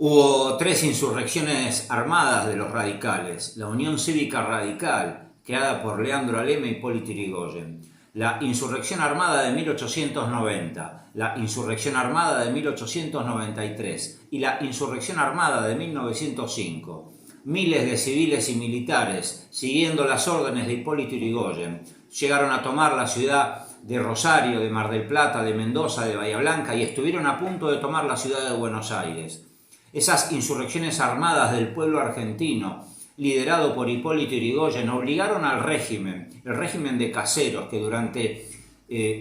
Hubo tres insurrecciones armadas de los radicales: la Unión Cívica Radical, creada por Leandro Alem y Hipólito Yrigoyen; la insurrección armada de 1890, la insurrección armada de 1893 y la insurrección armada de 1905. Miles de civiles y militares, siguiendo las órdenes de Hipólito Yrigoyen, llegaron a tomar la ciudad de Rosario, de Mar del Plata, de Mendoza, de Bahía Blanca, y estuvieron a punto de tomar la ciudad de Buenos Aires. Esas insurrecciones armadas del pueblo argentino, liderado por Hipólito Yrigoyen, obligaron al régimen, el régimen de Caseros, que durante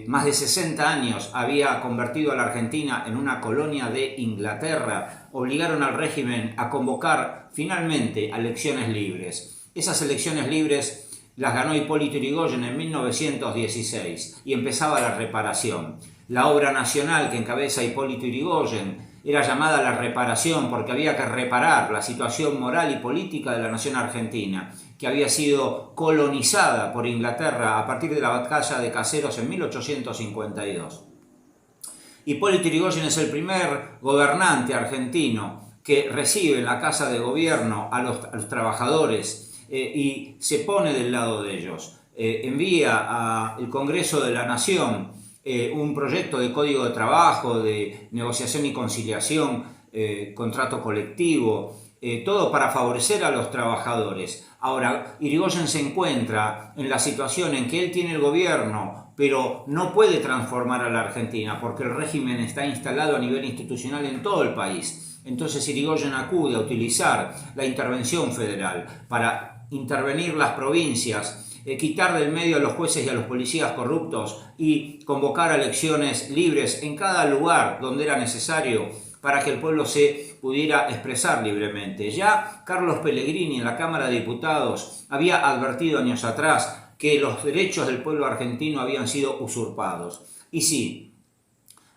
más de 60 años había convertido a la Argentina en una colonia de Inglaterra, obligaron al régimen a convocar finalmente a elecciones libres. Esas elecciones libres las ganó Hipólito Yrigoyen en 1916 y empezaba la reparación. La obra nacional que encabeza Hipólito Yrigoyen era llamada la reparación porque había que reparar la situación moral y política de la nación argentina, que había sido colonizada por Inglaterra a partir de la batalla de Caseros en 1852. Hipólito Yrigoyen es el primer gobernante argentino que recibe en la Casa de Gobierno a los trabajadores y se pone del lado de ellos. Envía al Congreso de la Nación un proyecto de código de trabajo, de negociación y conciliación, contrato colectivo, todo para favorecer a los trabajadores. Ahora, Yrigoyen se encuentra en la situación en que él tiene el gobierno, pero no puede transformar a la Argentina porque el régimen está instalado a nivel institucional en todo el país. Entonces Yrigoyen acude a utilizar la intervención federal para intervenir las provincias, quitar del medio a los jueces y a los policías corruptos y convocar a elecciones libres en cada lugar donde era necesario para que el pueblo se pudiera expresar libremente. Ya Carlos Pellegrini en la Cámara de Diputados había advertido años atrás que los derechos del pueblo argentino habían sido usurpados. Y sí,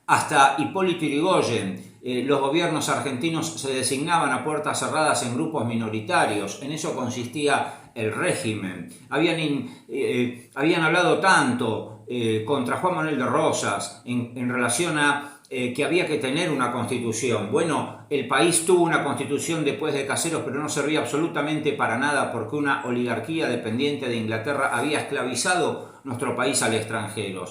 hasta Hipólito Yrigoyen, los gobiernos argentinos se designaban a puertas cerradas en grupos minoritarios. En eso consistía el régimen. Habían hablado tanto contra Juan Manuel de Rosas en relación a que había que tener una constitución. Bueno, el país tuvo una constitución después de Caseros, pero no servía absolutamente para nada porque una oligarquía dependiente de Inglaterra había esclavizado nuestro país al extranjero.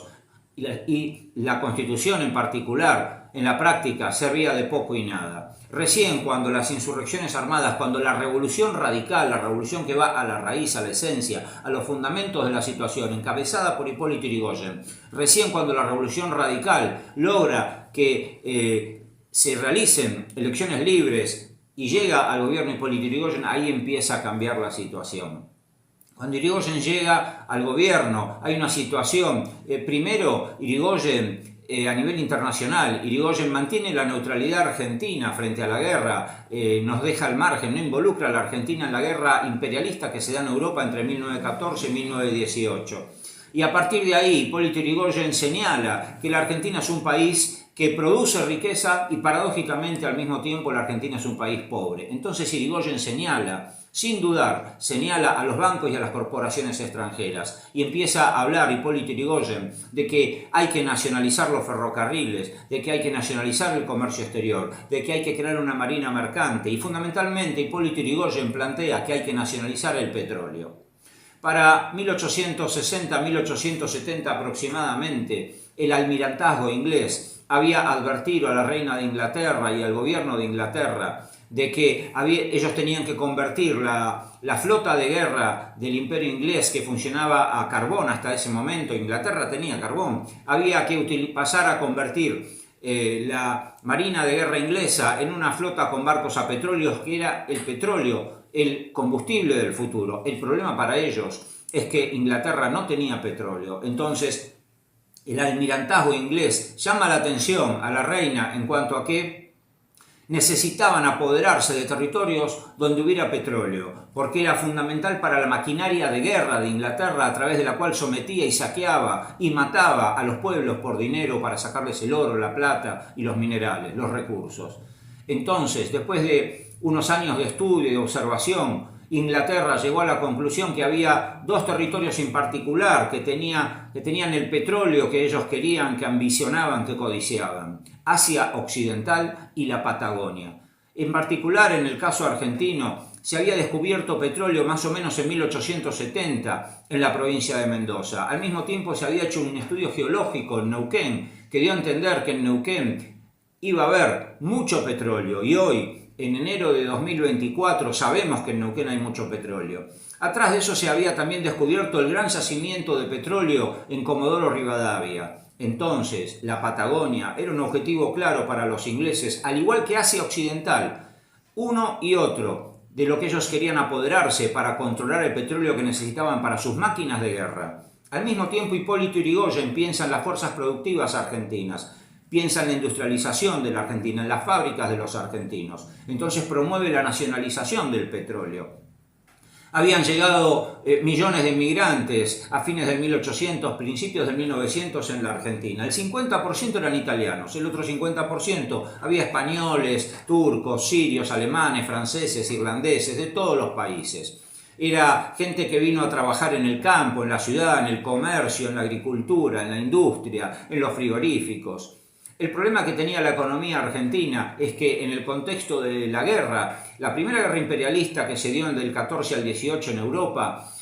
Y la constitución en particular, en la práctica, servía de poco y nada. Recién cuando las insurrecciones armadas, cuando la revolución radical, la revolución que va a la raíz, a la esencia, a los fundamentos de la situación, encabezada por Hipólito Yrigoyen, recién cuando la revolución radical logra que se realicen elecciones libres y llega al gobierno Hipólito Yrigoyen, ahí empieza a cambiar la situación. Cuando Yrigoyen llega al gobierno hay una situación, primero Yrigoyen a nivel internacional, Yrigoyen mantiene la neutralidad argentina frente a la guerra, nos deja al margen, no involucra a la Argentina en la guerra imperialista que se da en Europa entre 1914 y 1918. Y a partir de ahí Hipólito Yrigoyen señala que la Argentina es un país que produce riqueza y paradójicamente al mismo tiempo la Argentina es un país pobre. Entonces Yrigoyen señala, sin dudar, señala a los bancos y a las corporaciones extranjeras y empieza a hablar Hipólito Yrigoyen de que hay que nacionalizar los ferrocarriles, de que hay que nacionalizar el comercio exterior, de que hay que crear una marina mercante y fundamentalmente Hipólito Yrigoyen plantea que hay que nacionalizar el petróleo. Para 1860-1870 aproximadamente, el almirantazgo inglés había advertido a la reina de Inglaterra y al gobierno de Inglaterra de que ellos tenían que convertir la flota de guerra del imperio inglés, que funcionaba a carbón hasta ese momento, Inglaterra tenía carbón, había que pasar a convertir la marina de guerra inglesa en una flota con barcos a petróleo, que era el petróleo, el combustible del futuro. El problema para ellos es que Inglaterra no tenía petróleo, entonces el almirantazgo inglés llama la atención a la reina en cuanto a que necesitaban apoderarse de territorios donde hubiera petróleo, porque era fundamental para la maquinaria de guerra de Inglaterra, a través de la cual sometía y saqueaba y mataba a los pueblos por dinero para sacarles el oro, la plata y los minerales, los recursos. Entonces, después de unos años de estudio y de observación, Inglaterra llegó a la conclusión que había dos territorios en particular que tenían el petróleo que ellos querían, que ambicionaban, que codiciaban: Asia Occidental y la Patagonia. En particular, en el caso argentino, se había descubierto petróleo más o menos en 1870 en la provincia de Mendoza. Al mismo tiempo se había hecho un estudio geológico en Neuquén que dio a entender que en Neuquén iba a haber mucho petróleo, y hoy, en enero de 2024, sabemos que en Neuquén hay mucho petróleo. Atrás de eso se había también descubierto el gran yacimiento de petróleo en Comodoro Rivadavia. Entonces, la Patagonia era un objetivo claro para los ingleses, al igual que Asia Occidental, uno y otro, de lo que ellos querían apoderarse para controlar el petróleo que necesitaban para sus máquinas de guerra. Al mismo tiempo, Hipólito Yrigoyen piensa en las fuerzas productivas argentinas, piensa en la industrialización de la Argentina, en las fábricas de los argentinos. Entonces promueve la nacionalización del petróleo. Habían llegado millones de inmigrantes a fines del 1800, principios del 1900 en la Argentina. El 50% eran italianos, el otro 50% había españoles, turcos, sirios, alemanes, franceses, irlandeses, de todos los países. Era gente que vino a trabajar en el campo, en la ciudad, en el comercio, en la agricultura, en la industria, en los frigoríficos. El problema que tenía la economía argentina es que en el contexto de la guerra, la primera guerra imperialista que se dio del 14 al 18 en Europa,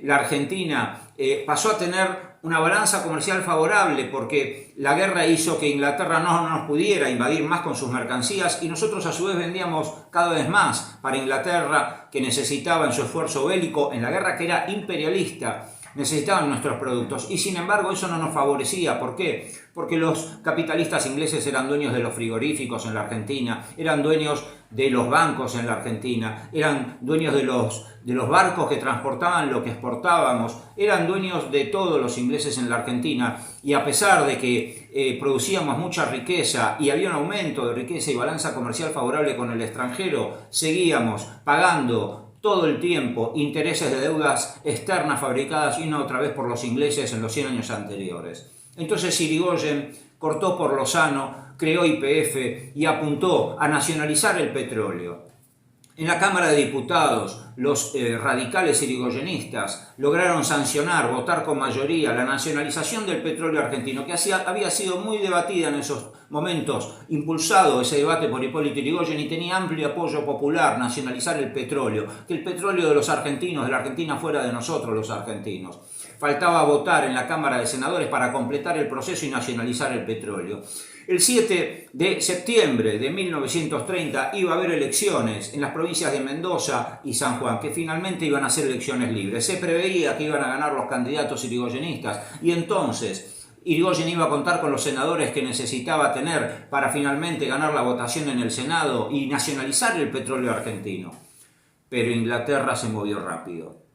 la Argentina pasó a tener una balanza comercial favorable porque la guerra hizo que Inglaterra no nos pudiera invadir más con sus mercancías, y nosotros a su vez vendíamos cada vez más para Inglaterra, que necesitaba en su esfuerzo bélico en la guerra, que era imperialista. Necesitaban nuestros productos, y sin embargo eso no nos favorecía. ¿Por qué? Porque los capitalistas ingleses eran dueños de los frigoríficos en la Argentina, eran dueños de los bancos en la Argentina, eran dueños de los barcos que transportaban lo que exportábamos, eran dueños de todos los ingleses en la Argentina, y a pesar de que producíamos mucha riqueza y había un aumento de riqueza y balanza comercial favorable con el extranjero, seguíamos pagando todo el tiempo intereses de deudas externas fabricadas una otra vez por los ingleses en los 100 años anteriores. Entonces Yrigoyen cortó por lo sano, creó YPF y apuntó a nacionalizar el petróleo. En la Cámara de Diputados, los radicales yrigoyenistas lograron sancionar, votar con mayoría, la nacionalización del petróleo argentino, que había sido muy debatida en esos momentos, impulsado ese debate por Hipólito Yrigoyen, y tenía amplio apoyo popular nacionalizar el petróleo, que el petróleo de los argentinos, de la Argentina, fuera de nosotros los argentinos. Faltaba votar en la Cámara de Senadores para completar el proceso y nacionalizar el petróleo. El 7 de septiembre de 1930 iba a haber elecciones en las provincias de Mendoza y San Juan, que finalmente iban a ser elecciones libres. Se preveía que iban a ganar los candidatos yrigoyenistas, y entonces Yrigoyen iba a contar con los senadores que necesitaba tener para finalmente ganar la votación en el Senado y nacionalizar el petróleo argentino. Pero Inglaterra se movió rápido.